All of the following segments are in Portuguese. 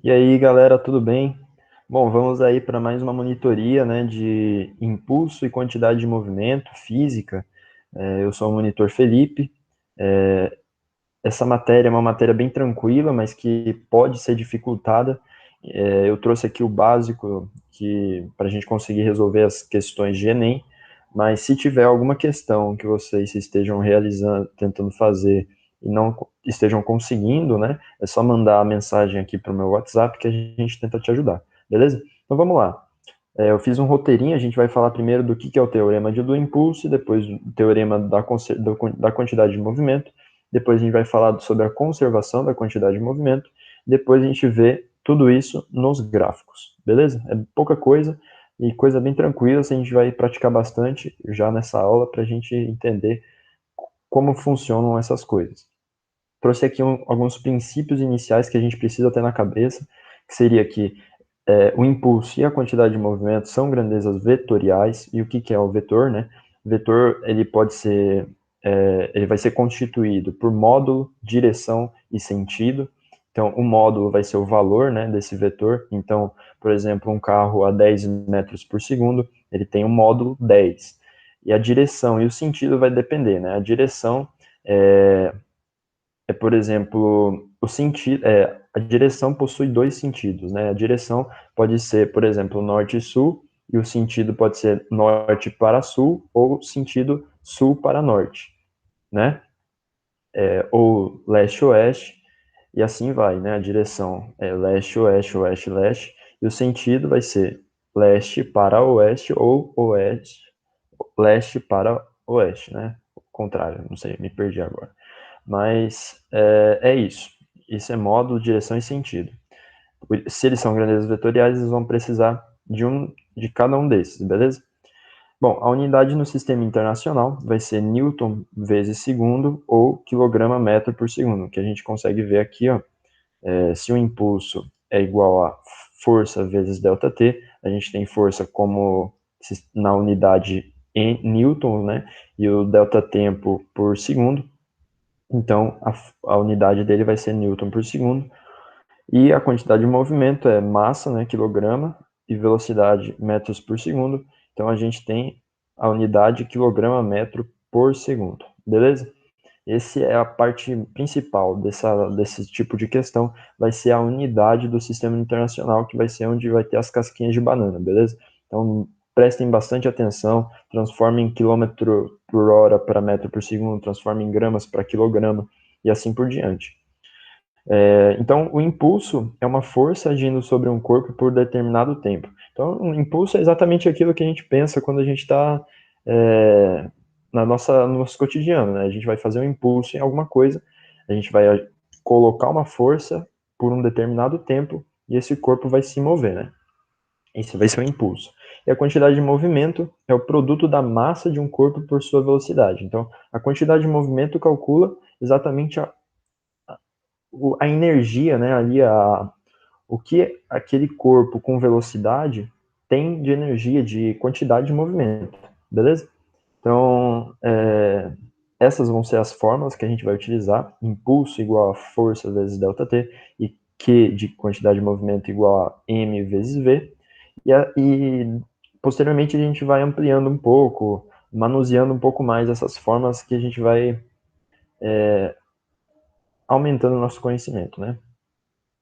E aí, galera, tudo bem? Bom, vamos aí para mais uma monitoria, né, de impulso e quantidade de movimento, física. Eu sou o monitor Felipe. Essa matéria é uma matéria bem tranquila, mas que pode ser dificultada. Eu trouxe aqui o básico que para a gente conseguir resolver as questões de Enem, mas se tiver alguma questão que vocês estejam realizando, tentando fazer e não estejam conseguindo, né, é só mandar a mensagem aqui para o meu WhatsApp que a gente tenta te ajudar, beleza? Então vamos lá. Eu fiz um roteirinho, a gente vai falar primeiro do que é o teorema do impulso, depois o teorema da quantidade de movimento, depois a gente vai falar sobre a conservação da quantidade de movimento, depois a gente vê tudo isso nos gráficos, beleza? É pouca coisa e coisa bem tranquila, a gente vai praticar bastante já nessa aula para a gente entender como funcionam essas coisas. Trouxe aqui alguns princípios iniciais que a gente precisa ter na cabeça, que seria que o impulso e a quantidade de movimento são grandezas vetoriais. E o que é o vetor, né? O vetor, ele pode ser, ele vai ser constituído por módulo, direção e sentido. Então, o módulo vai ser o valor, né, desse vetor. Então, por exemplo, um carro a 10 metros por segundo, ele tem um módulo 10. E a direção e o sentido vai depender, né? A direção por exemplo, a direção possui dois sentidos, né? A direção pode ser, por exemplo, norte e sul, e o sentido pode ser norte para sul ou sentido sul para norte, né? Ou leste-oeste, e assim vai, né? A direção é leste-oeste, oeste-leste, e o sentido vai ser leste para oeste ou oeste, leste para oeste, né? O contrário, não sei, me perdi agora. Mas é isso. Isso é módulo, direção e sentido. Se eles são grandezas vetoriais, eles vão precisar de cada um desses, beleza? Bom, a unidade no sistema internacional vai ser Newton vezes segundo ou quilograma metro por segundo, que a gente consegue ver aqui, ó, se o impulso é igual a força vezes delta T, a gente tem força como na unidade em Newton, né, e o delta tempo por segundo, então, a unidade dele vai ser Newton por segundo. E a quantidade de movimento é massa, né, quilograma, e velocidade, metros por segundo. Então, a gente tem a unidade quilograma metro por segundo, beleza? Essa é a parte principal desse tipo de questão, vai ser a unidade do sistema internacional, que vai ser onde vai ter as casquinhas de banana, beleza? Então, prestem bastante atenção, transformem quilômetro por hora para metro por segundo, transformem gramas para quilograma, e assim por diante. Então, o impulso é uma força agindo sobre um corpo por determinado tempo. Então, o impulso é exatamente aquilo que a gente pensa quando a gente está no nosso cotidiano, né? A gente vai fazer um impulso em alguma coisa, a gente vai colocar uma força por um determinado tempo e esse corpo vai se mover, né? Esse vai ser o impulso. E a quantidade de movimento é o produto da massa de um corpo por sua velocidade. Então, a quantidade de movimento calcula exatamente a energia, né, o que aquele corpo com velocidade tem de energia, de quantidade de movimento, beleza? Então, essas vão ser as fórmulas que a gente vai utilizar. Impulso igual a força vezes ΔT, e Q de quantidade de movimento igual a M vezes V. E posteriormente a gente vai ampliando um pouco, manuseando um pouco mais essas fórmulas que a gente vai aumentando o nosso conhecimento, né?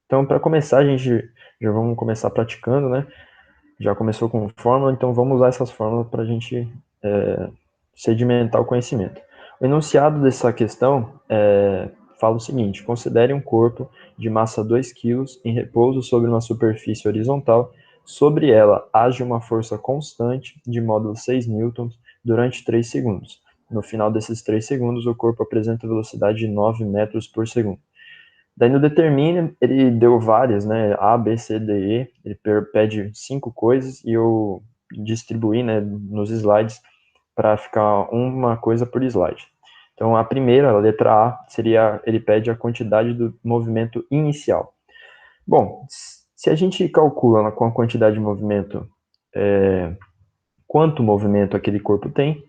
Então, para começar, a gente já vamos começar praticando, né? Já começou com fórmula, então vamos usar essas fórmulas para a gente sedimentar o conhecimento. O enunciado dessa questão fala o seguinte: considere um corpo de massa 2 kg em repouso sobre uma superfície horizontal. Sobre ela age uma força constante de módulo 6 newtons durante 3 segundos. No final desses 3 segundos, o corpo apresenta velocidade de 9 metros por segundo. Daí no determine, ele deu várias, né? A, B, C, D, E. Ele pede 5 coisas e eu distribuí, né, nos slides para ficar uma coisa por slide. Então, a primeira, a letra A, seria, ele pede a quantidade do movimento inicial. Bom, se a gente calcula com a quantidade de movimento quanto movimento aquele corpo tem,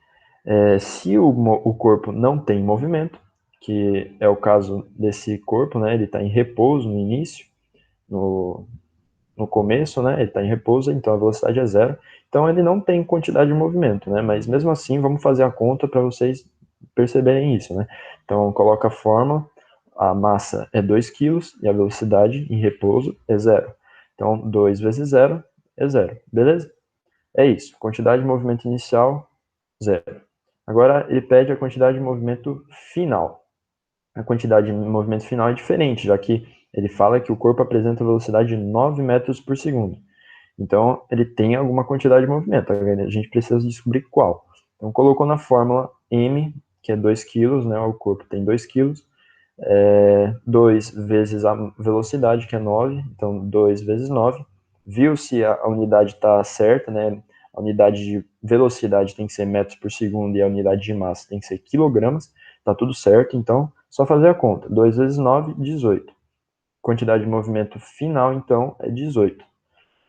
se o corpo não tem movimento, que é o caso desse corpo, né, ele está em repouso no início, no começo, né, ele está em repouso, então a velocidade é zero, então ele não tem quantidade de movimento, né, mas mesmo assim vamos fazer a conta para vocês perceberem isso, né. Então coloca a fórmula, a massa é 2 kg e a velocidade em repouso é zero. Então 2 vezes zero é zero, beleza? É isso, quantidade de movimento inicial, zero. Agora ele pede a quantidade de movimento final. A quantidade de movimento final é diferente, já que ele fala que o corpo apresenta velocidade de 9 metros por segundo. Então, ele tem alguma quantidade de movimento, a gente precisa descobrir qual. Então, colocou na fórmula m, que é 2 kg, né, o corpo tem 2 kg, 2 vezes a velocidade, que é 9, então 2 vezes 9. Viu se a unidade está certa, né? A unidade de velocidade tem que ser metros por segundo e a unidade de massa tem que ser quilogramas. Tá tudo certo, então só fazer a conta. 2 vezes 9, 18. Quantidade de movimento final, então, é 18.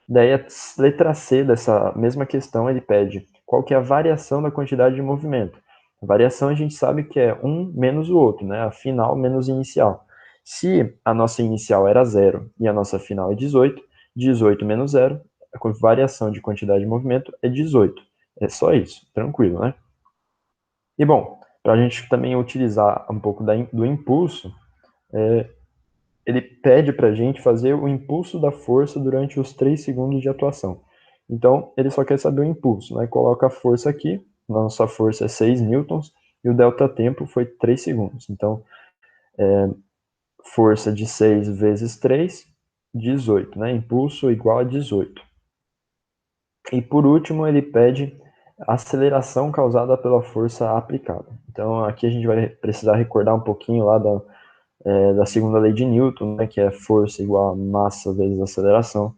Daí a letra C dessa mesma questão, ele pede qual que é a variação da quantidade de movimento. A variação a gente sabe que é um menos o outro, né? A final menos a inicial. Se a nossa inicial era zero e a nossa final é 18, 18 menos zero, a variação de quantidade de movimento é 18. É só isso, tranquilo, né? E bom, para a gente também utilizar um pouco do impulso, ele pede para a gente fazer o impulso da força durante os 3 segundos de atuação. Então, ele só quer saber o impulso, né? Coloca a força aqui, nossa força é 6 newtons, e o delta tempo foi 3 segundos. Então, força de 6 vezes 3, 18, né? Impulso igual a 18. E por último, ele pede a aceleração causada pela força aplicada. Então, aqui a gente vai precisar recordar um pouquinho lá da segunda lei de Newton, né, que é força igual a massa vezes aceleração.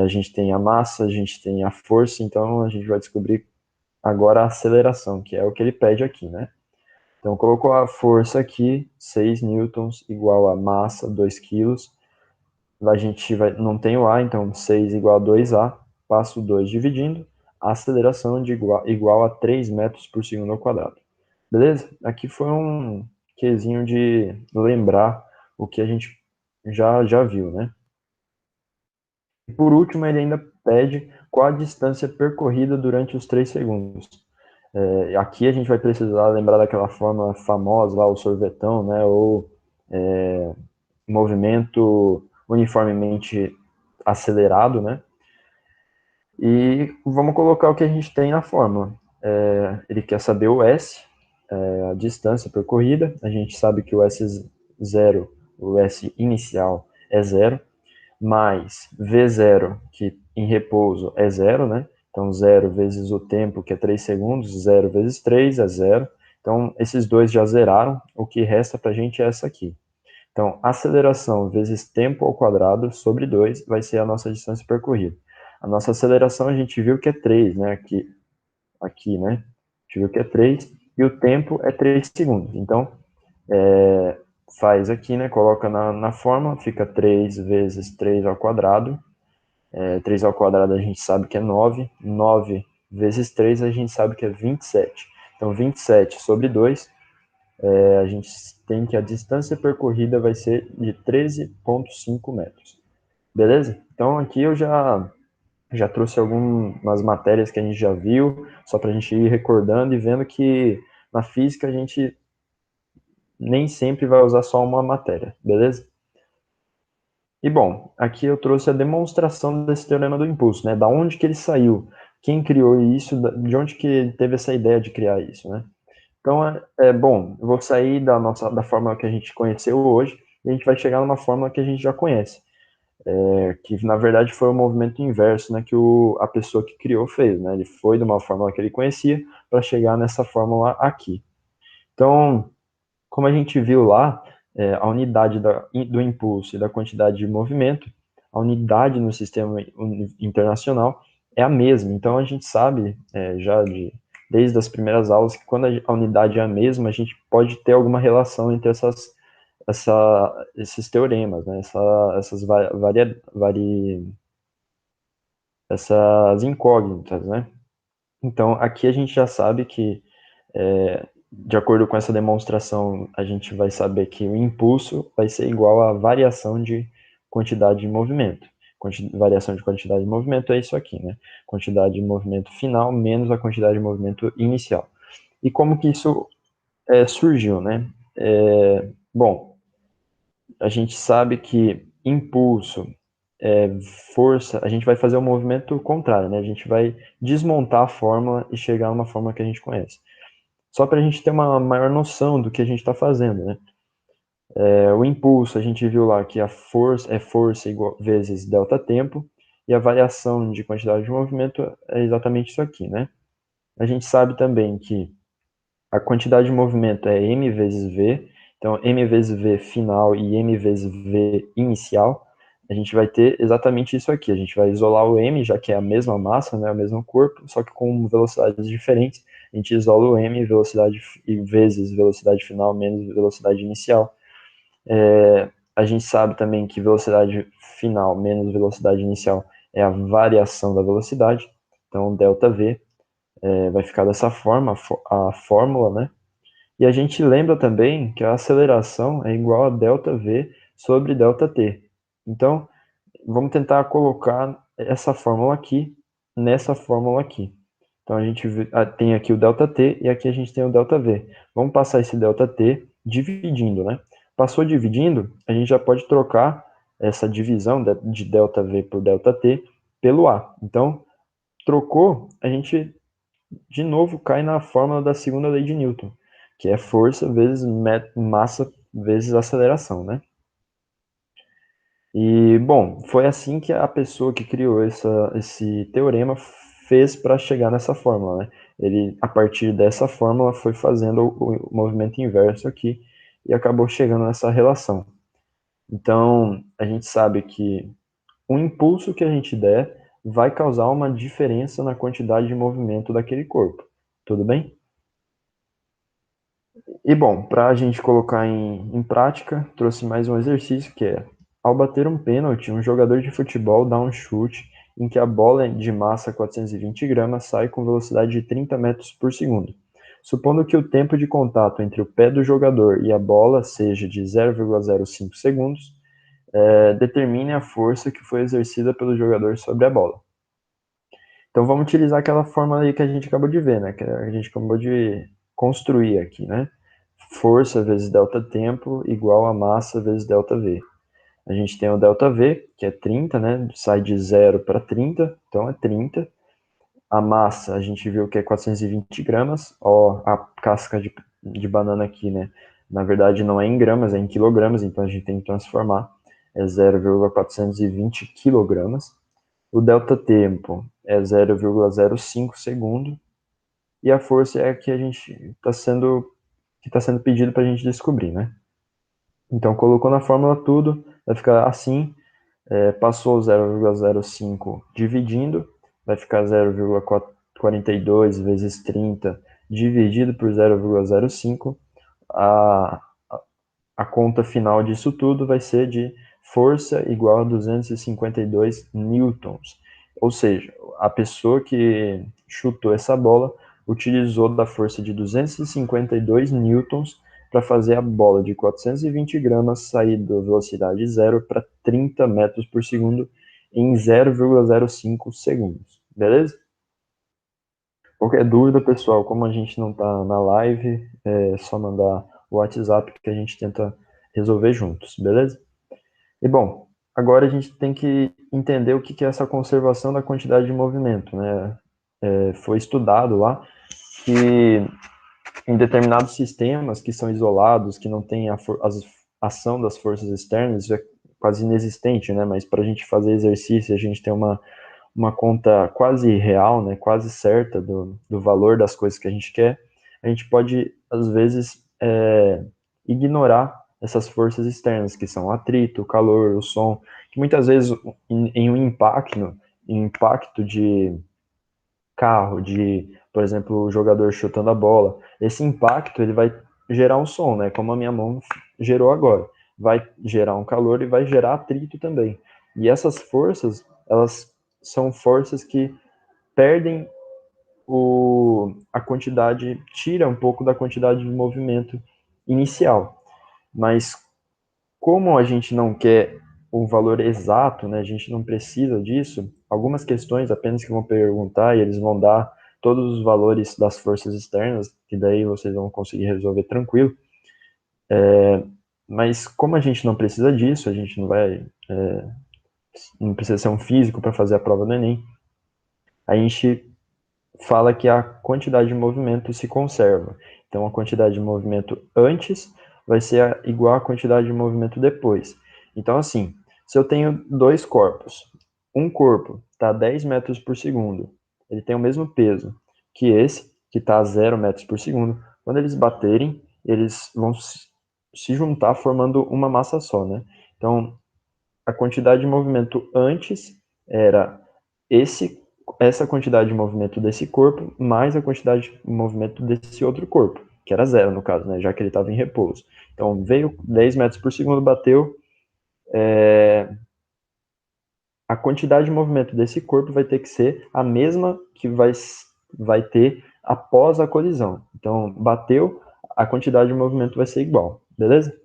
A gente tem a massa, a gente tem a força, então a gente vai descobrir agora a aceleração, que é o que ele pede aqui, né? Então, colocou a força aqui, 6 newtons, igual a massa, 2 quilos. A gente não tem o A, então 6 igual a 2A, passo 2 dividindo, a aceleração de igual a 3 metros por segundo ao quadrado. Beleza? Aqui foi um quesinho de lembrar o que a gente já viu, né? E por último, ele ainda pede qual a distância percorrida durante os 3 segundos. Aqui a gente vai precisar lembrar daquela fórmula famosa lá, o sorvetão, né? Ou movimento uniformemente acelerado, né? E vamos colocar o que a gente tem na fórmula. Ele quer saber o S, a distância percorrida. A gente sabe que o S0, o S inicial é zero, mais V0, que em repouso é zero, né? Então, 0 vezes o tempo, que é 3 segundos, 0 vezes 3 é zero. Então, esses dois já zeraram, o que resta para a gente é essa aqui. Então, aceleração vezes tempo ao quadrado sobre 2 vai ser a nossa distância percorrida. A nossa aceleração a gente viu que é 3, né? Aqui, né? A gente viu que é 3 e o tempo é 3 segundos. Então, faz aqui, né? Coloca na fórmula, fica 3 vezes 3 ao quadrado. 3 ao quadrado a gente sabe que é 9. 9 vezes 3 a gente sabe que é 27. Então, 27 sobre 2, a gente tem que a distância percorrida vai ser de 13,5 metros. Beleza? Então, aqui eu já trouxe algumas matérias que a gente já viu, só para a gente ir recordando e vendo que na física a gente nem sempre vai usar só uma matéria, beleza? E bom, aqui eu trouxe a demonstração desse teorema do impulso, né? Da onde que ele saiu, quem criou isso, de onde que ele teve essa ideia de criar isso, né? Então, bom, eu vou sair da fórmula que a gente conheceu hoje e a gente vai chegar numa fórmula que a gente já conhece, que na verdade foi o movimento inverso, né, que a pessoa que criou fez, né? Ele foi de uma fórmula que ele conhecia para chegar nessa fórmula aqui. Então, como a gente viu lá, a unidade do impulso e da quantidade de movimento, a unidade no sistema internacional é a mesma. Então, a gente sabe, desde as primeiras aulas, que quando a unidade é a mesma, a gente pode ter alguma relação entre esses teoremas, né? Essas incógnitas, né? Então, aqui a gente já sabe que de acordo com essa demonstração, a gente vai saber que o impulso vai ser igual à variação de quantidade de movimento. Variação de quantidade de movimento é isso aqui, né? Quantidade de movimento final menos a quantidade de movimento inicial. E como que isso surgiu, né? Bom, a gente sabe que impulso, força, a gente vai fazer o movimento contrário, né? A gente vai desmontar a fórmula e chegar a uma fórmula que a gente conhece. Só para a gente ter uma maior noção do que a gente está fazendo, né? O impulso, a gente viu lá que a força é força igual, vezes delta tempo, e a variação de quantidade de movimento é exatamente isso aqui, né? A gente sabe também que a quantidade de movimento é m vezes v, então m vezes v final e m vezes v inicial. A gente vai ter exatamente isso aqui, a gente vai isolar o m, já que é a mesma massa, né, o mesmo corpo, só que com velocidades diferentes. A gente isola o m, velocidade vezes velocidade final menos velocidade inicial. A gente sabe também que velocidade final menos velocidade inicial é a variação da velocidade, então delta v vai ficar dessa forma, a fórmula, né? E a gente lembra também que a aceleração é igual a delta v sobre delta t. Então, vamos tentar colocar essa fórmula aqui nessa fórmula aqui. Então, a gente tem aqui o ΔT e aqui a gente tem o ΔV. Vamos passar esse ΔT dividindo, né? Passou dividindo, a gente já pode trocar essa divisão de ΔV por ΔT pelo A. Então, trocou, a gente de novo cai na fórmula da segunda lei de Newton, que é força vezes massa vezes aceleração, né? E, bom, foi assim que a pessoa que criou esse teorema fez para chegar nessa fórmula, né? Ele, a partir dessa fórmula, foi fazendo o movimento inverso aqui e acabou chegando nessa relação. Então, a gente sabe que o impulso que a gente der vai causar uma diferença na quantidade de movimento daquele corpo. Tudo bem? E bom, para a gente colocar em prática, trouxe mais um exercício que é: ao bater um pênalti, um jogador de futebol dá um chute em que a bola de massa 420 gramas sai com velocidade de 30 metros por segundo. Supondo que o tempo de contato entre o pé do jogador e a bola seja de 0,05 segundos, determine a força que foi exercida pelo jogador sobre a bola. Então vamos utilizar aquela fórmula aí que a gente acabou de ver, né? Que a gente acabou de construir aqui, né? Força vezes delta tempo igual a massa vezes delta V. A gente tem o delta V, que é 30, né? Sai de 0 para 30, então é 30. A massa, a gente viu que é 420 gramas. Ó, a casca de banana aqui, né? Na verdade, não é em gramas, é em quilogramas, então a gente tem que transformar. É 0,420 quilogramas. O delta tempo é 0,05 segundo. E a força é a que a gente está sendo pedido para a gente descobrir, né? Então, colocou na fórmula tudo, vai ficar assim, passou 0,05 dividindo, vai ficar 0,42 vezes 30 dividido por 0,05. A, a conta final disso tudo vai ser de força igual a 252 newtons. Ou seja, a pessoa que chutou essa bola utilizou da força de 252 newtons para fazer a bola de 420 gramas sair da velocidade zero para 30 metros por segundo em 0,05 segundos. Beleza? Qualquer dúvida, pessoal, como a gente não está na live, é só mandar o WhatsApp que a gente tenta resolver juntos, beleza? E bom, agora a gente tem que entender o que é essa conservação da quantidade de movimento, né? Foi estudado lá que em determinados sistemas que são isolados, que não tem a ação das forças externas, isso é quase inexistente, né? Mas para a gente fazer exercício, a gente tem uma conta quase real, né, quase certa do valor das coisas que a gente quer, a gente pode, às vezes, ignorar essas forças externas, que são o atrito, o calor, o som, que muitas vezes, em um impacto de carro, por exemplo, o jogador chutando a bola, esse impacto ele vai gerar um som, né, como a minha mão gerou agora. Vai gerar um calor e vai gerar atrito também. E essas forças, elas são forças que perdem a quantidade, tira um pouco da quantidade de movimento inicial. Mas como a gente não quer o valor exato, né? A gente não precisa disso. Algumas questões apenas que vão perguntar e eles vão dar todos os valores das forças externas, que daí vocês vão conseguir resolver tranquilo. Mas como a gente não precisa disso, a gente não vai, não precisa ser um físico para fazer a prova do Enem, a gente fala que a quantidade de movimento se conserva. Então, a quantidade de movimento antes vai ser igual à quantidade de movimento depois. Então, assim, se eu tenho dois corpos, um corpo está a 10 metros por segundo, ele tem o mesmo peso que esse, que está a 0 metros por segundo, quando eles baterem, eles vão se juntar formando uma massa só, né? Então, a quantidade de movimento antes era essa quantidade de movimento desse corpo mais a quantidade de movimento desse outro corpo, que era zero no caso, né, já que ele estava em repouso. Então veio 10 metros por segundo, bateu, a quantidade de movimento desse corpo vai ter que ser a mesma que vai ter após a colisão. Então bateu, a quantidade de movimento vai ser igual, beleza?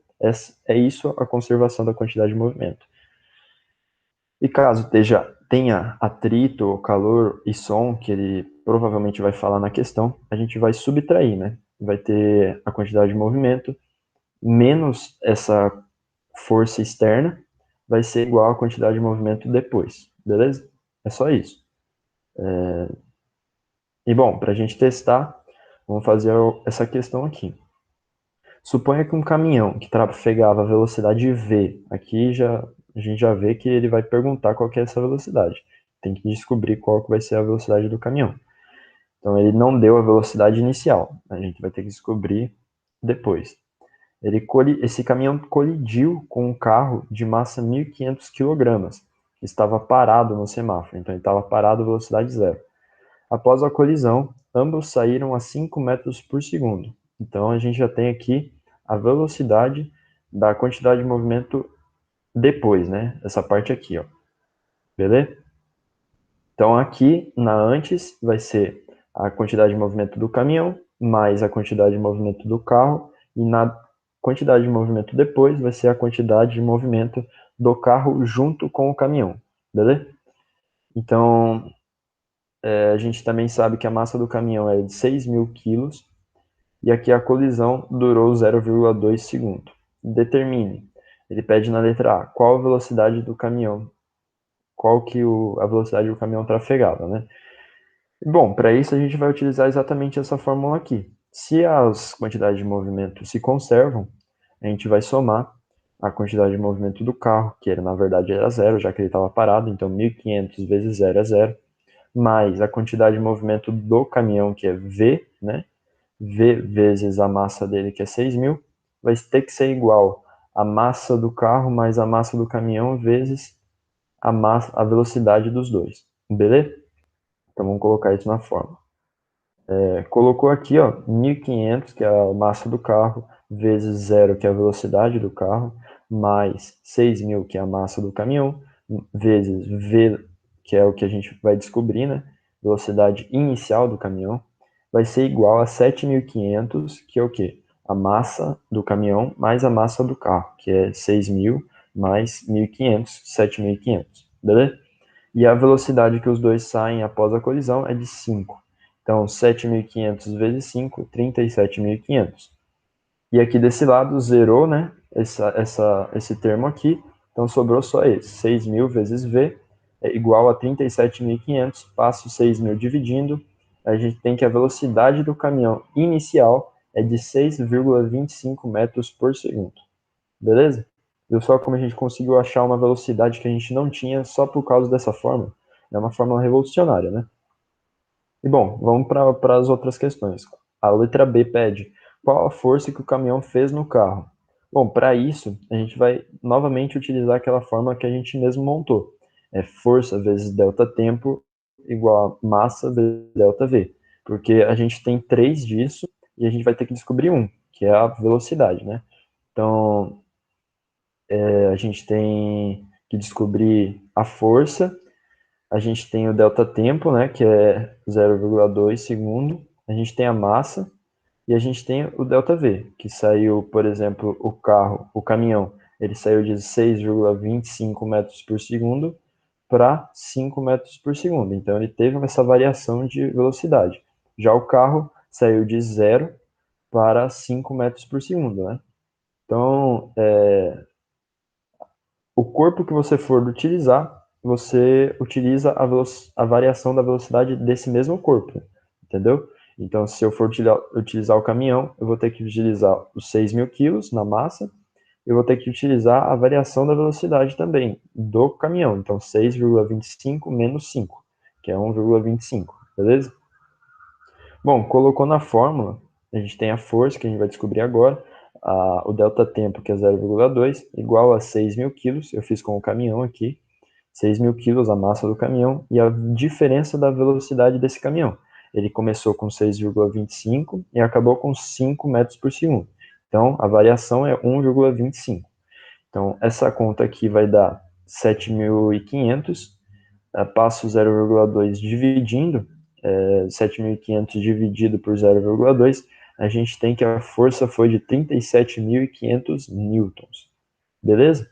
É isso a conservação da quantidade de movimento. E caso tenha atrito, calor e som, que ele provavelmente vai falar na questão, a gente vai subtrair, né? Vai ter a quantidade de movimento menos essa força externa, vai ser igual à quantidade de movimento depois, beleza? É só isso. E bom, para a gente testar, vamos fazer essa questão aqui. Suponha que um caminhão que trafegava a velocidade v, aqui a gente já vê que ele vai perguntar qual que é essa velocidade. Tem que descobrir qual que vai ser a velocidade do caminhão. Então ele não deu a velocidade inicial, a gente vai ter que descobrir depois. Esse caminhão colidiu com um carro de massa 1.500 kg, que estava parado no semáforo, então ele estava parado a velocidade zero. Após a colisão, ambos saíram a 5 metros por segundo. Então a gente já tem aqui a velocidade da quantidade de movimento depois, né? Essa parte aqui, ó. Beleza? Então aqui na antes vai ser a quantidade de movimento do caminhão mais a quantidade de movimento do carro e na quantidade de movimento depois vai ser a quantidade de movimento do carro junto com o caminhão, beleza? Então a gente também sabe que a massa do caminhão é de 6.000 quilos e aqui a colisão durou 0,2 segundos. Determine. Ele pede na letra A qual a velocidade do caminhão, qual que a velocidade do caminhão trafegava, né? Bom, para isso a gente vai utilizar exatamente essa fórmula aqui. Se as quantidades de movimento se conservam, a gente vai somar a quantidade de movimento do carro, que na verdade era zero, já que ele estava parado, então 1.500 vezes zero é zero, mais a quantidade de movimento do caminhão, que é V, né? V vezes a massa dele, que é 6.000, vai ter que ser igual a massa do carro mais a massa do caminhão vezes a velocidade dos dois, beleza? Então vamos colocar isso na forma. Colocou aqui, ó, 1.500, que é a massa do carro, vezes zero, que é a velocidade do carro, mais 6.000, que é a massa do caminhão, vezes V, que é o que a gente vai descobrir, né? Velocidade inicial do caminhão, vai ser igual a 7.500, que é o quê? A massa do caminhão mais a massa do carro, que é 6.000 mais 1.500, 7.500, beleza? E a velocidade que os dois saem após a colisão é de 5. Então, 7.500 vezes 5, 37.500. E aqui desse lado, zerou, né? Esse termo aqui. Então, sobrou só esse. 6.000 vezes V é igual a 37.500. Passo 6.000 dividindo. A gente tem que a velocidade do caminhão inicial é de 6,25 metros por segundo. Beleza? Viu só como a gente conseguiu achar uma velocidade que a gente não tinha só por causa dessa fórmula? É uma fórmula revolucionária, né? E bom, vamos para as outras questões. A letra B pede qual a força que o caminhão fez no carro. Bom, para isso, a gente vai novamente utilizar aquela fórmula que a gente mesmo montou. É força vezes delta tempo igual a massa vezes delta V. Porque a gente tem três disso e a gente vai ter que descobrir um, que é a velocidade, né? Então, a gente tem que descobrir a força, a gente tem o delta tempo, né, que é 0,2 segundo, a gente tem a massa e a gente tem o delta V, que saiu, por exemplo, o caminhão Ele saiu de 6,25 metros por segundo para 5 metros por segundo. Então, ele teve essa variação de velocidade. Já o carro saiu de 0 para 5 metros por segundo, né? Então, o corpo que você for utilizar, você utiliza a variação da velocidade desse mesmo corpo, entendeu? Então, se eu for utilizar o caminhão, eu vou ter que utilizar os 6.000 quilos na massa, eu vou ter que utilizar a variação da velocidade também do caminhão. Então, 6,25 menos 5, que é 1,25, beleza? Bom, colocou na fórmula, a gente tem a força, que a gente vai descobrir agora, o delta tempo, que é 0,2, igual a 6.000 quilos, eu fiz com o caminhão aqui, 6.000 quilos a massa do caminhão, e a diferença da velocidade desse caminhão. Ele começou com 6,25 e acabou com 5 metros por segundo. Então, a variação é 1,25. Então, essa conta aqui vai dar 7.500, passo 0,2 dividindo, 7.500 dividido por 0,2, a gente tem que a força foi de 37.500 newtons, beleza?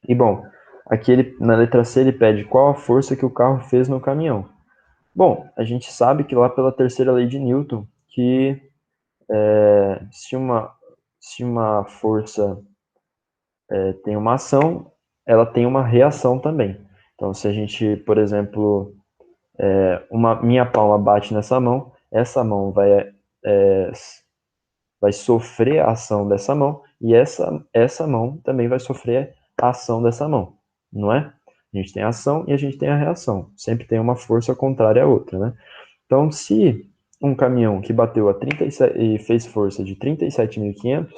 E bom, aqui na letra C ele pede qual a força que o carro fez no caminhão. Bom, a gente sabe que lá pela terceira lei de Newton, que se uma força tem uma ação, ela tem uma reação também. Então, se a gente, por exemplo, minha palma bate nessa mão, essa mão vai sofrer a ação dessa mão, e essa mão também vai sofrer a ação dessa mão, não é? A gente tem a ação e a gente tem a reação. Sempre tem uma força contrária à outra, né? Então, se um caminhão que bateu a 37 e fez força de 37.500,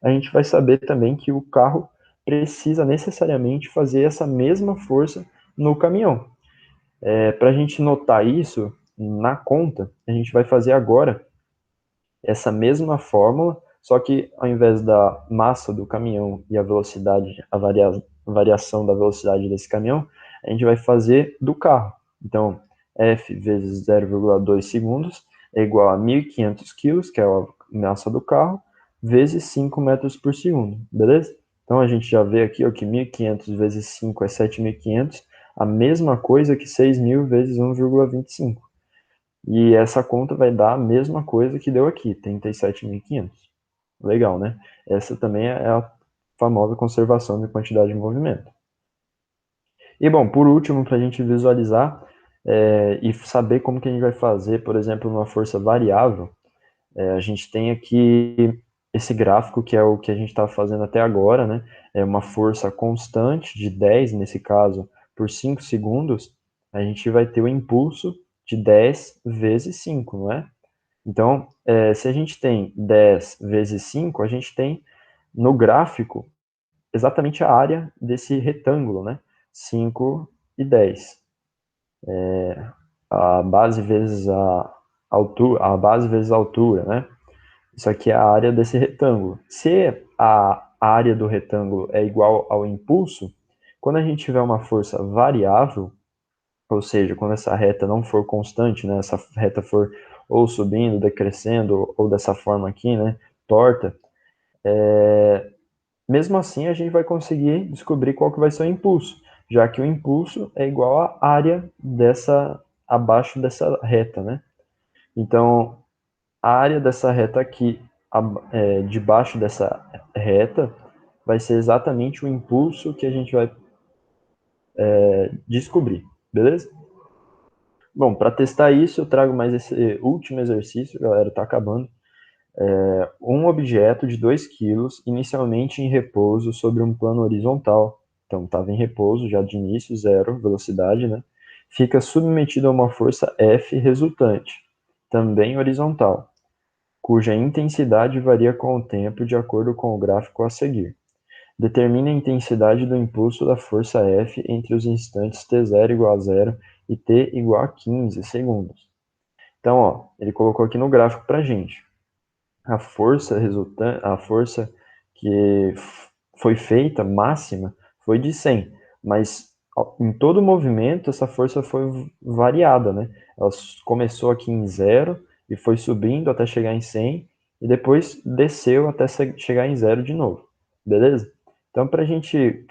a gente vai saber também que o carro precisa necessariamente fazer essa mesma força no caminhão. Para a gente notar isso na conta, a gente vai fazer agora essa mesma fórmula, só que ao invés da massa do caminhão e a velocidade, variação da velocidade desse caminhão, a gente vai fazer do carro. Então, F vezes 0,2 segundos é igual a 1.500 quilos, que é a massa do carro, vezes 5 metros por segundo, beleza? Então, a gente já vê aqui ó, que 1.500 vezes 5 é 7.500, a mesma coisa que 6.000 vezes 1,25. E essa conta vai dar a mesma coisa que deu aqui, 37.500. Legal, né? Essa também é a famosa conservação de quantidade de movimento. E bom, por último, para a gente visualizar e saber como que a gente vai fazer, por exemplo, uma força variável, a gente tem aqui esse gráfico que é o que a gente está fazendo até agora, né? É uma força constante de 10, nesse caso, por 5 segundos, a gente vai ter o impulso de 10 vezes 5, não é? Então, se a gente tem 10 vezes 5, a gente tem no gráfico exatamente a área desse retângulo, né? 5 e 10. A base vezes a altura, né? Isso aqui é a área desse retângulo. Se a área do retângulo é igual ao impulso, quando a gente tiver uma força variável, ou seja, quando essa reta não for constante, né, essa reta for ou subindo, decrescendo, ou dessa forma aqui, né, torta, mesmo assim a gente vai conseguir descobrir qual que vai ser o impulso, já que o impulso é igual à área abaixo dessa reta, né? Então, a área dessa reta aqui, debaixo dessa reta, vai ser exatamente o impulso que a gente vai descobrir, beleza? Bom, para testar isso, eu trago mais esse último exercício, galera, tá acabando. Um objeto de 2 quilos, inicialmente em repouso sobre um plano horizontal, então estava em repouso já de início, zero velocidade, né? Fica submetido a uma força F resultante, também horizontal, cuja intensidade varia com o tempo de acordo com o gráfico a seguir. Determine a intensidade do impulso da força F entre os instantes t0 igual a 0 e t igual a 15 segundos. Então, ó, ele colocou aqui no gráfico para gente. A força resultante, a força que foi feita máxima foi de 100, mas em todo o movimento essa força foi variada, né? Ela começou aqui em 0 e foi subindo até chegar em 100 e depois desceu até chegar em 0 de novo, beleza? Então,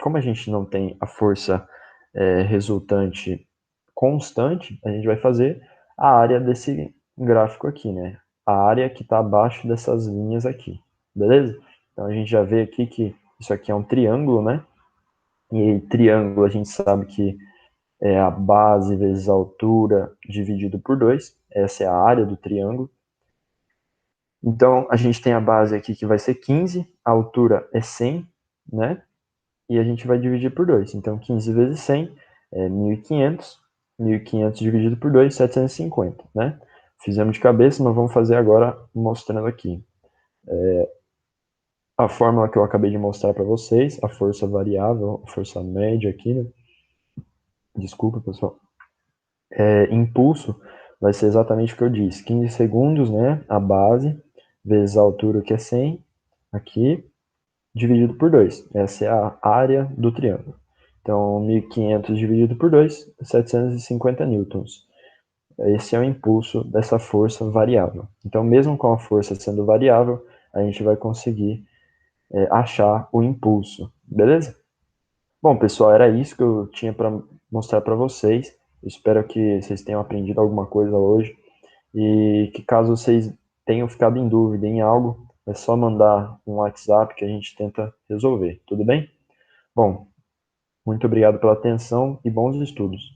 como a gente não tem a força resultante constante, a gente vai fazer a área desse gráfico aqui, né? A área que está abaixo dessas linhas aqui, beleza? Então, a gente já vê aqui que isso aqui é um triângulo, né? E triângulo a gente sabe que é a base vezes a altura dividido por 2. Essa é a área do triângulo. Então, a gente tem a base aqui que vai ser 15, a altura é 100, né? E a gente vai dividir por 2. Então, 15 vezes 100 é 1.500. 1.500 dividido por 2, 750, né? Fizemos de cabeça, mas vamos fazer agora mostrando aqui. A fórmula que eu acabei de mostrar para vocês, a força variável, a força média aqui, né? Desculpa, pessoal. Impulso vai ser exatamente o que eu disse. 15 segundos, né? A base, vezes a altura, que é 100, aqui, dividido por 2. Essa é a área do triângulo. Então, 1.500 dividido por 2, 750 newtons. Esse é o impulso dessa força variável. Então, mesmo com a força sendo variável, a gente vai conseguir achar o impulso, beleza? Bom, pessoal, era isso que eu tinha para mostrar para vocês. Eu espero que vocês tenham aprendido alguma coisa hoje e que caso vocês tenham ficado em dúvida em algo, é só mandar um WhatsApp que a gente tenta resolver, tudo bem? Bom, muito obrigado pela atenção e bons estudos.